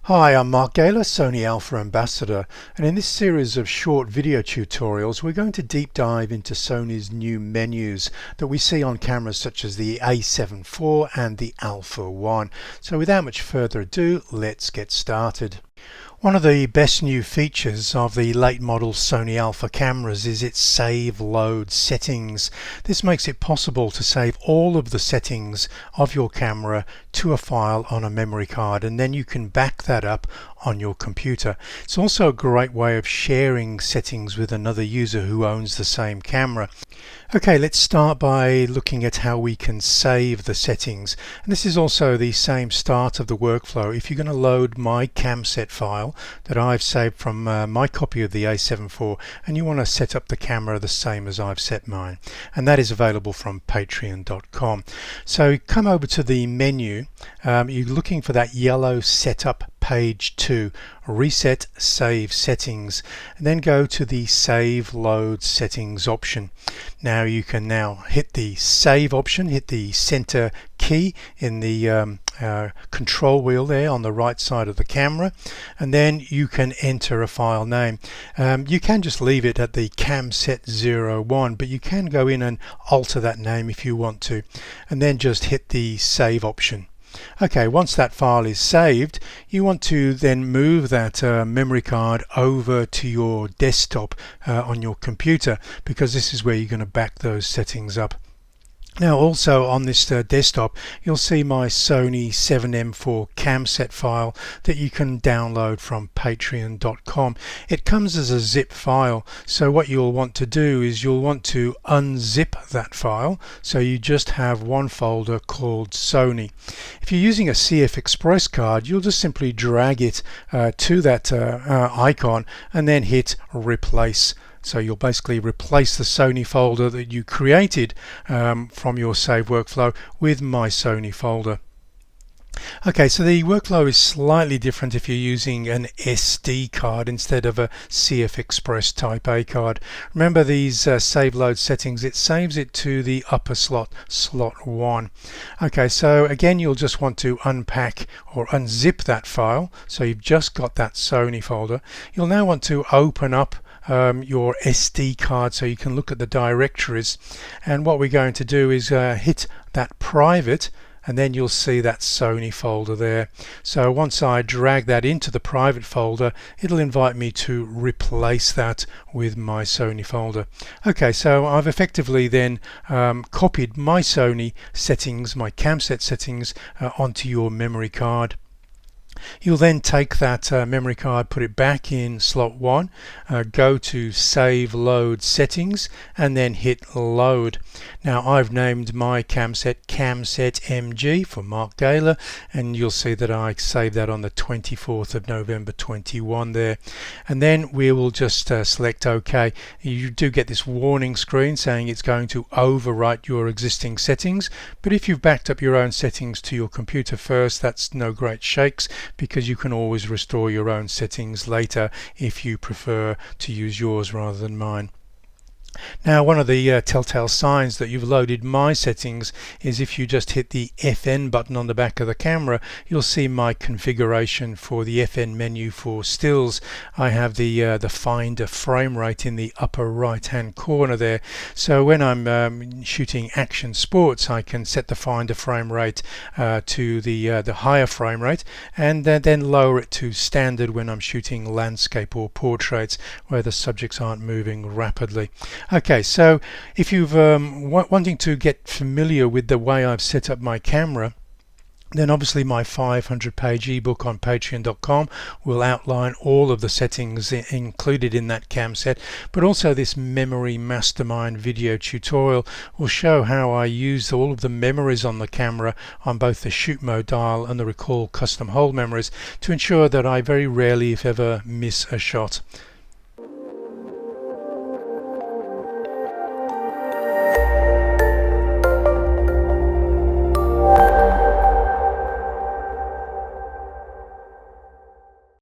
Hi, I'm Mark Gaylor, Sony Alpha Ambassador, and in this series of short video tutorials we're going to deep dive into Sony's new menus that we see on cameras such as the A7 IV and the Alpha 1. So without much further ado, let's get started. One of the best new features of the late model Sony Alpha cameras is its save load settings. This makes it possible to save all of the settings of your camera to a file on a memory card, and then you can back that up on your computer. It's also a great way of sharing settings with another user who owns the same camera. Okay, let's start by looking at how we can save the settings. And this is also the same start of the workflow. If you're going to load my camset file that I've saved from my copy of the A7 IV, and you want to set up the camera the same as I've set mine, and that is available from patreon.com. So come over to the menu. You're looking for that yellow setup page 2, reset save settings, and then go to the save load settings option. Now you can now hit the save option, hit the center key in the control wheel there on the right side of the camera, and then you can enter a file name. You can just leave it at the camset01, but you can go in and alter that name if you want to, and then just hit the save option. Okay, once that file is saved, you want to then move that memory card over to your desktop on your computer, because this is where you're going to back those settings up. Now also on this desktop you'll see my Sony A7M4 camset file that you can download from patreon.com. It comes as a zip file, so what you'll want to do is you'll want to unzip that file so you just have one folder called Sony. If you're using a CF Express card, you'll just simply drag it to that icon and then hit replace. So you'll basically replace the Sony folder that you created from your save workflow with my Sony folder. Okay, so the workflow is slightly different if you're using an SD card instead of a CF Express Type A card. Remember these save load settings, it saves it to the upper slot, slot 1. Okay, so again you'll just want to unpack or unzip that file, so you've just got that Sony folder. You'll now want to open up your SD card so you can look at the directories, and what we're going to do is hit that private, and then you'll see that Sony folder there. So once I drag that into the private folder, it'll invite me to replace that with my Sony folder. Okay, so I've effectively then copied my Sony settings, my camset settings, onto your memory card. You'll then take that memory card, put it back in slot 1, go to save load settings, and then hit load. Now I've named my camset MG for Mark Gaylor, and you'll see that I saved that on the 24th of November 21 there. And then we will just select OK. You do get this warning screen saying it's going to overwrite your existing settings, but if you've backed up your own settings to your computer first, that's no great shakes, because you can always restore your own settings later if you prefer to use yours rather than mine. Now one of the telltale signs that you've loaded my settings is if you just hit the FN button on the back of the camera, you'll see my configuration for the FN menu for stills. I have the finder frame rate in the upper right hand corner there, so when I'm shooting action sports I can set the finder frame rate to the higher frame rate, and then lower it to standard when I'm shooting landscape or portraits where the subjects aren't moving rapidly. Okay, so if you've wanting to get familiar with the way I've set up my camera, then obviously my 500-page ebook on patreon.com will outline all of the settings included in that camset, but also this memory mastermind video tutorial will show how I use all of the memories on the camera on both the shoot mode dial and the recall custom hold memories to ensure that I very rarely, if ever, miss a shot.